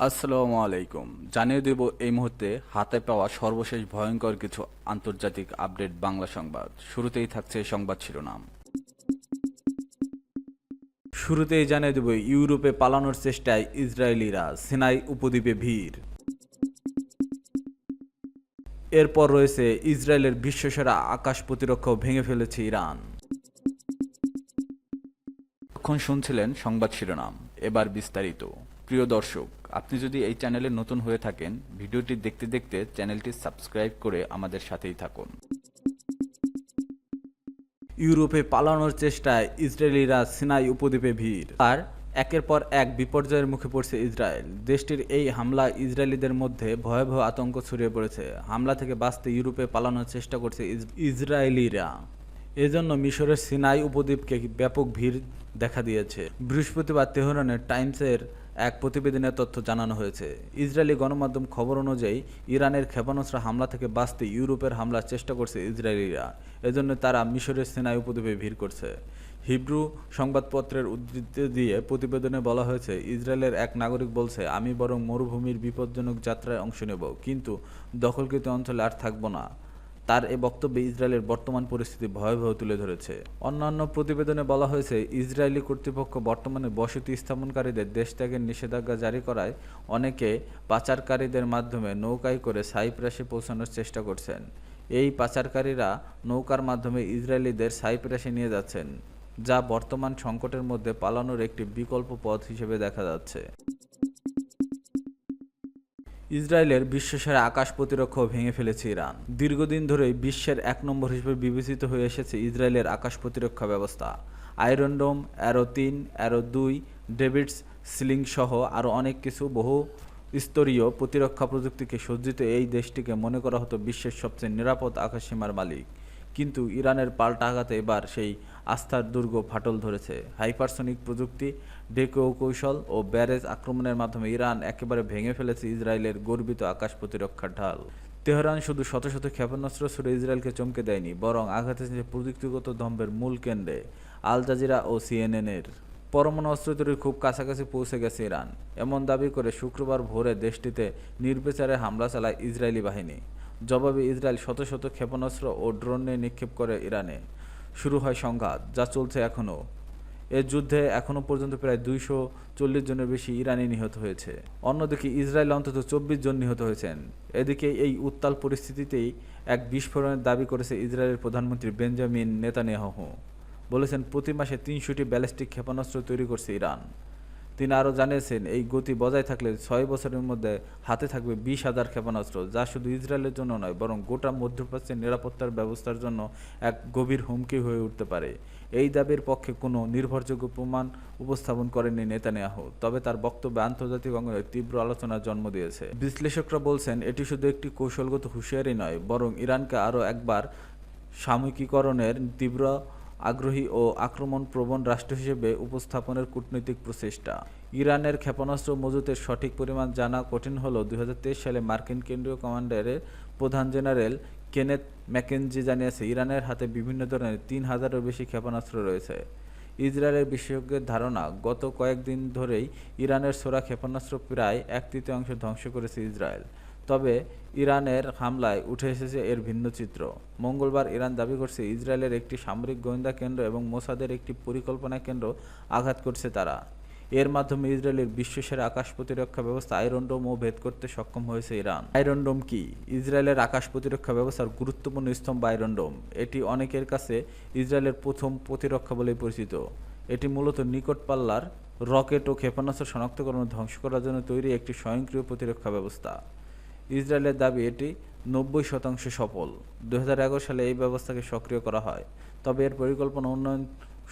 আসসালামু আলাইকুম। জানিয়ে দেব এই মুহূর্তে হাতে পাওয়া সর্বশেষ ভয়ঙ্কর কিছু আন্তর্জাতিক আপডেট বাংলা সংবাদ। শুরুতেই থাকছে সংবাদ শিরোনাম। শুরুতেই জানিয়ে দেব ইউরোপে পালানোর চেষ্টায় ইসরায়েলিরা, সিনাই উপদ্বীপে ভিড়। এরপর রয়েছে ইসরায়েলের বিশ্বসেরা আকাশ প্রতিরক্ষাও ভেঙে ফেলেছে ইরান। এখন শুনছিলেন সংবাদ শিরোনাম, এবার বিস্তারিত। প্রিয় দর্শক, আপনি যদি এই চ্যানেলে নতুন হয়ে থাকেন, ভিডিওটি দেখতে দেখতে চ্যানেলটি সাবস্ক্রাইব করে আমাদের সাথেই থাকুন। ইউরোপে পালানোর চেষ্টায় ইসরায়েলিরা সিনাই উপদ্বীপে ভিড়। আর একের পর এক বিপর্যয়ের মুখে পড়ছে ইসরায়েল। দেশটির এই হামলা ইসরায়েলিদের মধ্যে ভয়াবহ আতঙ্ক ছড়িয়ে পড়েছে। হামলা থেকে বাঁচতে ইউরোপে পালানোর চেষ্টা করছে ইসরায়েলিরা। এজন্য মিশরের সিনাই উপদ্বীপকে ব্যাপক ভিড় দেখা দিয়েছে। বৃহস্পতিবার তেহরানের টাইমসের এক প্রতিবেদনে তথ্য জানানো হয়েছে। ইসরায়েলি গণমাধ্যম খবর অনুযায়ী ইরানের ক্ষেপণাস্ত্র হামলা থেকে বাঁচতে ইউরোপের হামলার চেষ্টা করছে ইসরায়েলিরা। এজন্য তারা মিশরের সিনাই উপদ্বীপে ভিড় করছে। হিব্রু সংবাদপত্রের উদ্ধৃতি দিয়ে প্রতিবেদনে বলা হয়েছে, ইসরায়েলের এক নাগরিক বলছে, আমি বরং মরুভূমির বিপজ্জনক যাত্রায় অংশ নেব, কিন্তু দখলকৃত অঞ্চলে আর থাকব না। তার এ বক্তব্যে ইসরায়েলের বর্তমান পরিস্থিতি ভয়াবহ তুলে ধরেছে। অন্যান্য প্রতিবেদনে বলা হয়েছে, ইসরায়েলি কর্তৃপক্ষ বর্তমানে বসতি স্থাপনকারীদের দেশ ত্যাগের নিষেধাজ্ঞা জারি করায় অনেকে পাচারকারীদের মাধ্যমে নৌকায় করে সাইপ্রাসে পৌঁছানোর চেষ্টা করছেন। এই পাচারকারীরা নৌকার মাধ্যমে ইসরায়েলিদের সাইপ্রাসে নিয়ে যাচ্ছেন, যা বর্তমান সংকটের মধ্যে পালানোর একটি বিকল্প পথ হিসেবে দেখা যাচ্ছে। ইসরায়েলের বিশ্বসেরা আকাশ প্রতিরক্ষাও ভেঙে ফেলেছে ইরান। দীর্ঘদিন ধরেই বিশ্বের ১ নম্বর হিসেবে বিবেচিত হয়ে এসেছে ইসরায়েলের আকাশ প্রতিরক্ষা ব্যবস্থা। আয়রন ডোম, অ্যারো-3, অ্যারো-2, ডেভিডস স্লিং সহ আরও অনেক কিছু বহু স্তরীয় প্রতিরক্ষা প্রযুক্তিকে সজ্জিত এই দেশটিকে মনে করা হতো বিশ্বের সবচেয়ে নিরাপদ আকাশসীমার মালিক। কিন্তু ইরানের পাল্টা আঘাতে এবার সেই আস্থার দুর্গ ফাটল ধরেছে। হাইপারসনিক প্রযুক্তি, ডেকো কৌশল ও ব্যারেজ আক্রমণের মাধ্যমে ইরান একেবারে ভেঙে ফেলেছে ইসরায়েলের গর্বিত আকাশ প্রতিরক্ষার ঢাল। তেহরান শুধু শত শত ক্ষেপণাস্ত্র ছুড়ে ইসরায়েলকে চমকে দেয়নি, বরং আঘাত এসেছে প্রযুক্তিগত ধ্বংসের মূল কেন্দ্রে, আল জাজিরা ও সিএনএনের। পরমাণু অস্ত্র তৈরির খুব কাছাকাছি পৌঁছে গেছে ইরান, এমন দাবি করে শুক্রবার ভোরে দেশটিতে নির্বিচারে হামলা চালায় ইসরায়েলি বাহিনী। জবাবে ইসরায়েল শত শত ক্ষেপণাস্ত্র ও ড্রোন নিয়ে নিক্ষেপ করে ইরানে। শুরু হয় সংঘাত, যা চলছে এখনও। এ যুদ্ধে এখনও পর্যন্ত প্রায় ২৪০ জনের বেশি ইরানি নিহত হয়েছে। অন্যদিকে ইসরায়েল অন্তত ২৪ জন নিহত হয়েছেন। এদিকে এই উত্তাল পরিস্থিতিতেই এক বিস্ফোরণের দাবি করেছে ইসরায়েলের প্রধানমন্ত্রী বেঞ্জামিন নেতানিয়াহু। বলেছেন, প্রতি মাসে ৩০০টি ব্যালিস্টিক ক্ষেপণাস্ত্র তৈরি করছে ইরান। তিনি আরও জানিয়েছেন, এই গতি বজায় থাকলে ৬ বছরের মধ্যে হাতে থাকবে ২০,০০০ ক্ষেপণাস্ত্র, যা শুধু ইসরায়েলের জন্য নয়, বরং গোটা মধ্যপ্রাচ্যের নিরাপত্তার ব্যবস্থার জন্য এক গভীর হুমকি হয়ে উঠতে পারে। এই দাবির পক্ষে কোনো নির্ভরযোগ্য প্রমাণ উপস্থাপন করেননি নেতানিয়াহু, তবে তার বক্তব্য আন্তর্জাতিক অঙ্গনে তীব্র আলোচনার জন্ম দিয়েছে। বিশ্লেষকরা বলছেন, এটি শুধু একটি কৌশলগত হুঁশিয়ারি নয়, বরং ইরানকে আরও একবার সাময়িকীকরণের তীব্র আগ্রহী ও আক্রমণপ্রবণ রাষ্ট্র হিসেবে উপস্থাপনের কূটনৈতিক প্রচেষ্টা। ইরানের ক্ষেপণাস্ত্র মজুতের সঠিক পরিমাণ জানা কঠিন হলেও ২০২৩ সালে মার্কিন কেন্দ্রীয় কমান্ডারের প্রধান জেনারেল কেনেথ ম্যাকেনজি জানিয়েছে, ইরানের হাতে বিভিন্ন ধরনের ৩,০০০-এরও বেশি ক্ষেপণাস্ত্র রয়েছে। ইসরায়েলের বিশেষজ্ঞের ধারণা, গত কয়েকদিন ধরেই ইরানের ছোড়া ক্ষেপণাস্ত্র প্রায় ১/৩ ধ্বংস করেছে ইসরায়েল। তবে ইরানের হামলায় উঠে এসেছে এর ভিন্ন চিত্র। মঙ্গলবার ইরান দাবি করছে, ইসরায়েলের একটি সামরিক গোয়েন্দা কেন্দ্র এবং মোসাদের একটি পরিকল্পনা কেন্দ্র আঘাত করছে তারা। এর মাধ্যমে ইসরায়েলের বিশ্বসেরা আকাশ প্রতিরক্ষা ব্যবস্থা আয়রন ডোমও ভেদ করতে সক্ষম হয়েছে ইরান। আয়রন ডোম কি? ইসরায়েলের আকাশ প্রতিরক্ষা ব্যবস্থার গুরুত্বপূর্ণ স্তম্ভ আয়রন ডোম। এটি অনেকের কাছে ইসরায়েলের প্রথম প্রতিরক্ষা বলেই পরিচিত। এটি মূলত নিকট পাল্লার রকেট ও ক্ষেপণাস্ত্র শনাক্তকরণ ও ধ্বংস করার জন্য তৈরি একটি স্বয়ংক্রিয় প্রতিরক্ষা ব্যবস্থা। ইসরায়েলের দাবি, এটি ৯০% সফল। ২০১১ সালে এই ব্যবস্থাকে সক্রিয় করা হয়, তবে এর পরিকল্পনা উন্নয়ন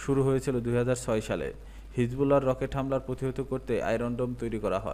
শুরু হয়েছিল ২০০৬ সালে। হিজবুল্লাহর রকেট হামলার প্রতিহত করতে আয়রন ডোম তৈরি করা হয়।